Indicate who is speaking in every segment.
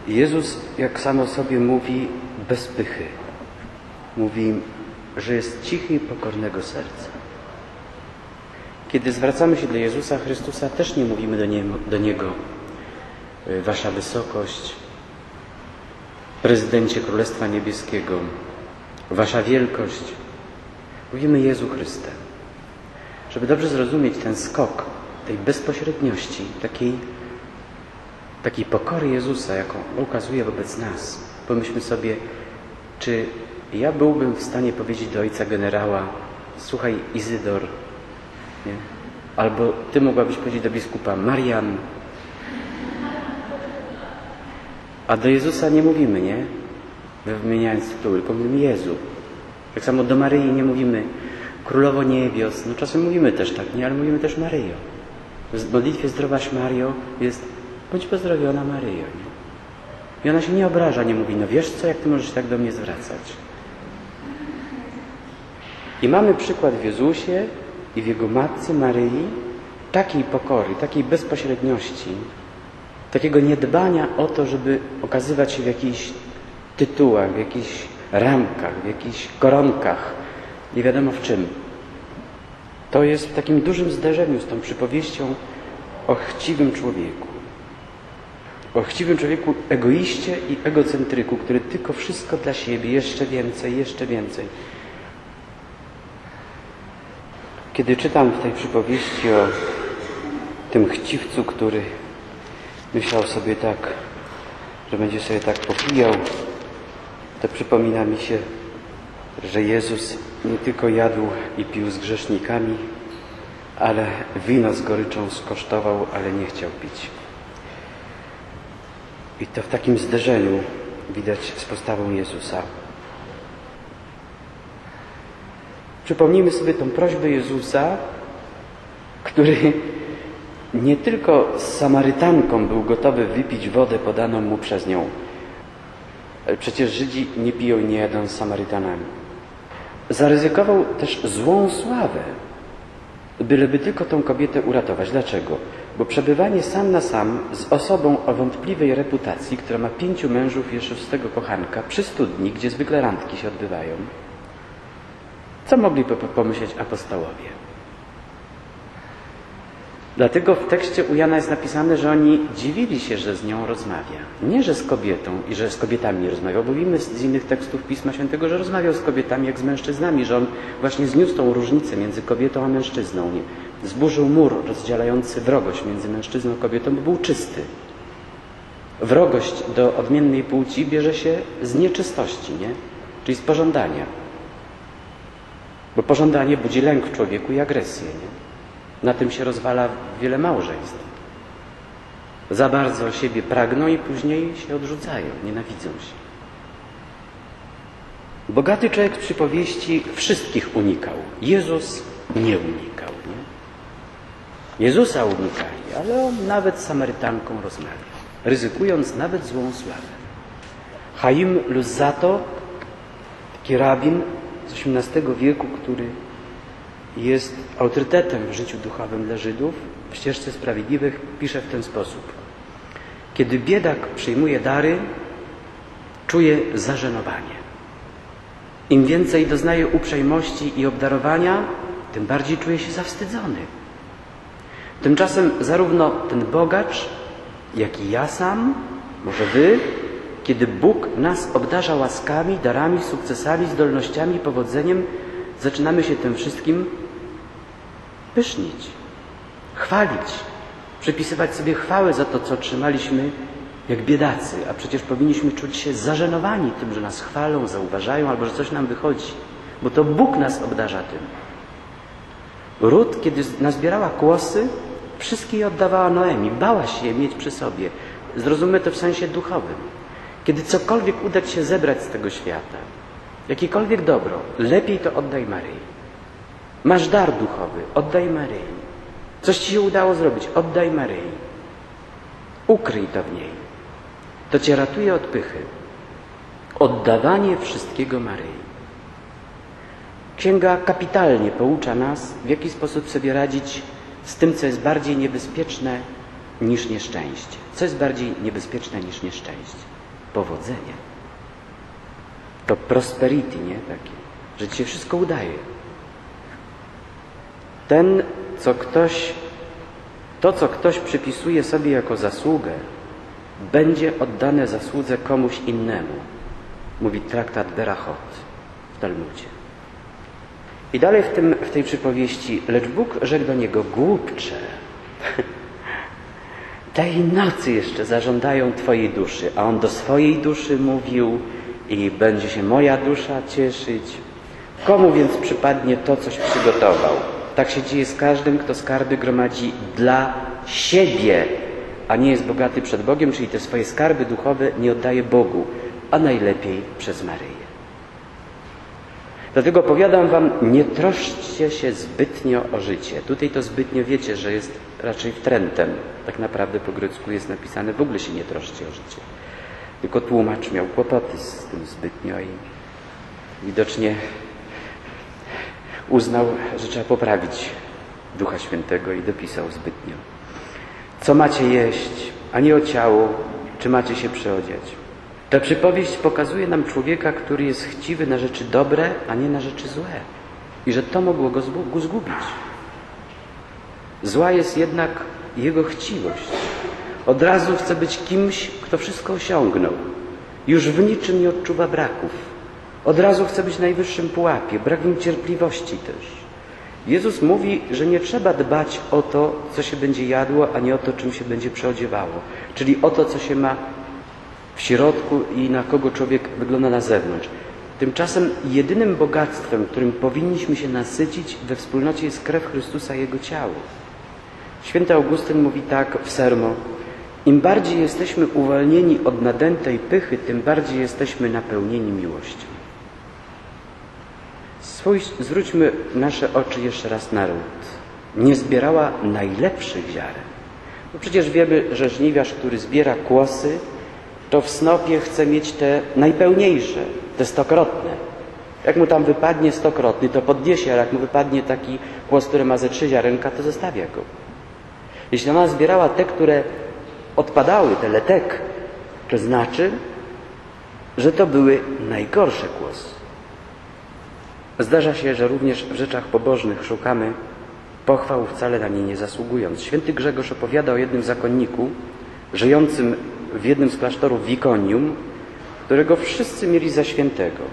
Speaker 1: Jezus, jak sam o sobie mówi, bez pychy. Mówi, że jest cichy i pokornego serca. Kiedy zwracamy się do Jezusa Chrystusa, też nie mówimy do Niego Wasza Wysokość, Prezydencie Królestwa Niebieskiego, Wasza Wielkość. Mówimy Jezu Chryste. Żeby dobrze zrozumieć ten skok tej bezpośredniości, takiej pokory Jezusa, jaką ukazuje wobec nas, pomyślmy sobie, czy ja byłbym w stanie powiedzieć do ojca generała: słuchaj, Izydor, nie? Albo ty mogłabyś powiedzieć do biskupa: Marian. A do Jezusa nie mówimy, nie? Wymieniając tytuły, tylko mówimy Jezu. Tak samo do Maryi nie mówimy Królowo Niebios. No czasem mówimy też tak, nie? Ale mówimy też Maryjo. W modlitwie Zdrowaś Maryjo jest: bądź pozdrowiona Maryjo, nie? I ona się nie obraża, nie mówi: no wiesz co, jak ty możesz tak do mnie zwracać? I mamy przykład w Jezusie i w Jego Matce Maryi takiej pokory, takiej bezpośredniości, takiego niedbania o to, żeby okazywać się w jakichś tytułach, w jakichś ramkach, w jakichś koronkach, nie wiadomo w czym. To jest w takim dużym zderzeniu z tą przypowieścią o chciwym człowieku. O chciwym człowieku, egoiście i egocentryku, który tylko wszystko dla siebie, jeszcze więcej, jeszcze więcej. Kiedy czytam w tej przypowieści o tym chciwcu, który myślał sobie tak, że będzie sobie tak popijał, to przypomina mi się, że Jezus nie tylko jadł i pił z grzesznikami, ale wino z goryczą skosztował, ale nie chciał pić. I to w takim zderzeniu widać z postawą Jezusa. Przypomnijmy sobie tą prośbę Jezusa, który nie tylko z Samarytanką był gotowy wypić wodę podaną mu przez nią. Ale przecież Żydzi nie piją i nie jadą z Samarytanami. Zaryzykował też złą sławę, byleby tylko tą kobietę uratować. Dlaczego? Bo przebywanie sam na sam z osobą o wątpliwej reputacji, która ma 5 mężów i 6 kochanka, przy studni, gdzie zwykle randki się odbywają, co mogli pomyśleć apostołowie? Dlatego w tekście u Jana jest napisane, że oni dziwili się, że z nią rozmawia. Nie, że z kobietą i że z kobietami nie rozmawiał, bo wiemy z innych tekstów Pisma Świętego, że rozmawiał z kobietami jak z mężczyznami, że on właśnie zniósł tą różnicę między kobietą a mężczyzną. Zburzył mur rozdzielający wrogość między mężczyzną a kobietą, bo był czysty. Wrogość do odmiennej płci bierze się z nieczystości, nie? Czyli z pożądania. Bo pożądanie budzi lęk w człowieku i agresję, nie? Na tym się rozwala wiele małżeństw. Za bardzo siebie pragną i później się odrzucają, nienawidzą się. Bogaty człowiek z przypowieści wszystkich unikał. Jezus nie unikał. Nie? Jezusa unikali, ale on nawet z Samarytanką rozmawiał, ryzykując nawet złą sławę. Chaim Luzzatto, taki rabin z XVIII wieku, który jest autorytetem w życiu duchowym dla Żydów, w Ścieżce Sprawiedliwych pisze w ten sposób: kiedy biedak przyjmuje dary, czuje zażenowanie. Im więcej doznaje uprzejmości i obdarowania, tym bardziej czuje się zawstydzony. Tymczasem zarówno ten bogacz, jak i ja sam, może wy, kiedy Bóg nas obdarza łaskami, darami, sukcesami, zdolnościami, powodzeniem, zaczynamy się tym wszystkim pysznić, chwalić, przypisywać sobie chwałę za to, co otrzymaliśmy jak biedacy, a przecież powinniśmy czuć się zażenowani tym, że nas chwalą, zauważają, albo że coś nam wychodzi, bo to Bóg nas obdarza tym. Rut, kiedy nazbierała kłosy, wszystkie je oddawała Noemi, bała się je mieć przy sobie. Zrozummy to w sensie duchowym. Kiedy cokolwiek uda ci się zebrać z tego świata, jakiekolwiek dobro, lepiej to oddaj Maryi. Masz dar duchowy, oddaj Maryi. Coś ci się udało zrobić, oddaj Maryi. Ukryj to w niej. To cię ratuje od pychy. Oddawanie wszystkiego Maryi. Księga kapitalnie poucza nas, w jaki sposób sobie radzić z tym, co jest bardziej niebezpieczne niż nieszczęście. Co jest bardziej niebezpieczne niż nieszczęście? Powodzenie. To prosperity, nie? Takie, że ci się wszystko udaje. To, co ktoś przypisuje sobie jako zasługę, będzie oddane zasłudze komuś innemu. Mówi traktat Berachot w Talmudzie. I dalej w tej przypowieści, lecz Bóg rzekł do niego: głupcze, tej nocy jeszcze zażądają twojej duszy. A on do swojej duszy mówił: i będzie się moja dusza cieszyć. Komu więc przypadnie to, coś przygotował? Tak się dzieje z każdym, kto skarby gromadzi dla siebie, a nie jest bogaty przed Bogiem, czyli te swoje skarby duchowe nie oddaje Bogu, a najlepiej przez Maryję. Dlatego powiadam wam, nie troszczcie się zbytnio o życie. Tutaj to zbytnio wiecie, że jest raczej wtrętem. Tak naprawdę po grecku jest napisane: w ogóle się nie troszczcie o życie. Tylko tłumacz miał kłopoty z tym zbytnio i widocznie uznał, że trzeba poprawić Ducha Świętego i dopisał zbytnio. Co macie jeść, a nie o ciało, czy macie się przyodziać? Ta przypowieść pokazuje nam człowieka, który jest chciwy na rzeczy dobre, a nie na rzeczy złe. I że to mogło go zgubić. Zła jest jednak jego chciwość. Od razu chce być kimś, kto wszystko osiągnął. Już w niczym nie odczuwa braków. Od razu chce być w najwyższym pułapie. Brak w nim cierpliwości też. Jezus mówi, że nie trzeba dbać o to, co się będzie jadło, a nie o to, czym się będzie przeodziewało. Czyli o to, co się ma w środku i na kogo człowiek wygląda na zewnątrz. Tymczasem jedynym bogactwem, którym powinniśmy się nasycić we wspólnocie, jest krew Chrystusa i Jego ciało. Święty Augustyn mówi tak w Sermo: im bardziej jesteśmy uwolnieni od nadętej pychy, tym bardziej jesteśmy napełnieni miłością. Zwróćmy nasze oczy jeszcze raz na ród. Nie zbierała najlepszych ziaren. Bo przecież wiemy, że żniwiarz, który zbiera kłosy, to w snopie chce mieć te najpełniejsze, te stokrotne. Jak mu tam wypadnie stokrotny, to podniesie, ale jak mu wypadnie taki kłos, który ma ze 3 ziarenka, to zostawia go. Jeśli ona zbierała te, które odpadały, te letek, to znaczy, że to były najgorsze kłosy. Zdarza się, że również w rzeczach pobożnych szukamy pochwał, wcale na nie nie zasługując. Święty Grzegorz opowiada o jednym zakonniku żyjącym w jednym z klasztorów w Ikonium, którego wszyscy mieli za świętego.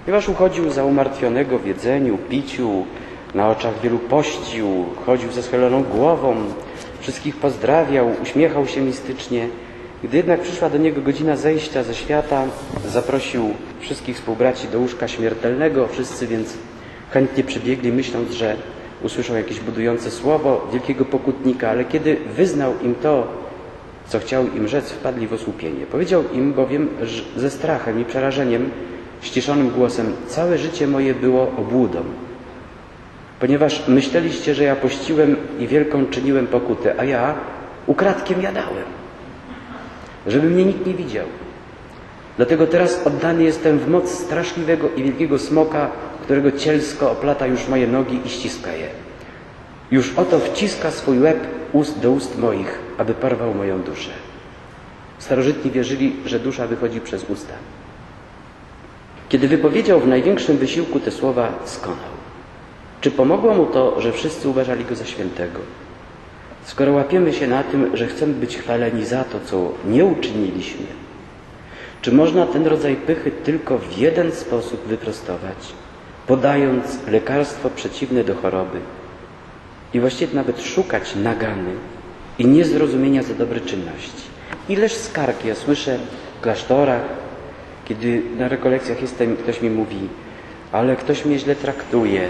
Speaker 1: Ponieważ uchodził za umartwionego w jedzeniu, piciu, na oczach wielu pościł, chodził ze schyloną głową, wszystkich pozdrawiał, uśmiechał się mistycznie. Gdy jednak przyszła do niego godzina zejścia ze świata, zaprosił wszystkich współbraci do łóżka śmiertelnego. Wszyscy więc chętnie przybiegli, myśląc, że usłyszą jakieś budujące słowo wielkiego pokutnika, ale kiedy wyznał im to, co chciał im rzec, wpadli w osłupienie. Powiedział im bowiem ze strachem i przerażeniem, ściszonym głosem: całe życie moje było obłudą, ponieważ myśleliście, że ja pościłem i wielką czyniłem pokutę, a ja ukradkiem jadałem, żeby mnie nikt nie widział. Dlatego teraz oddany jestem w moc straszliwego i wielkiego smoka, którego cielsko oplata już moje nogi i ściska je. Już oto wciska swój łeb do ust moich, aby porwał moją duszę. Starożytni wierzyli, że dusza wychodzi przez usta. Kiedy wypowiedział w największym wysiłku te słowa, skonał. Czy pomogło mu to, że wszyscy uważali go za świętego? Skoro łapiemy się na tym, że chcemy być chwaleni za to, co nie uczyniliśmy, czy można ten rodzaj pychy tylko w jeden sposób wyprostować, podając lekarstwo przeciwne do choroby i właściwie nawet szukać nagany i niezrozumienia za dobre czynności? Ileż skarg ja słyszę w klasztorach, kiedy na rekolekcjach jestem, ktoś mi mówi: ale ktoś mnie źle traktuje,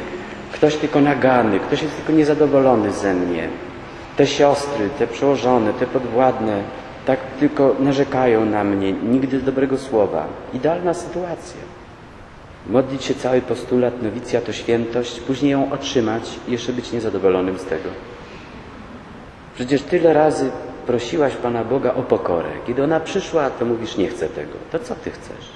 Speaker 1: ktoś tylko nagany, ktoś jest tylko niezadowolony ze mnie. Te siostry, te przełożone, te podwładne tak tylko narzekają na mnie, nigdy dobrego słowa. Idealna sytuacja. Modlić się cały postulat, nowicja to świętość, później ją otrzymać i jeszcze być niezadowolonym z tego. Przecież tyle razy prosiłaś Pana Boga o pokorę. Kiedy ona przyszła, to mówisz: nie chcę tego. To co Ty chcesz?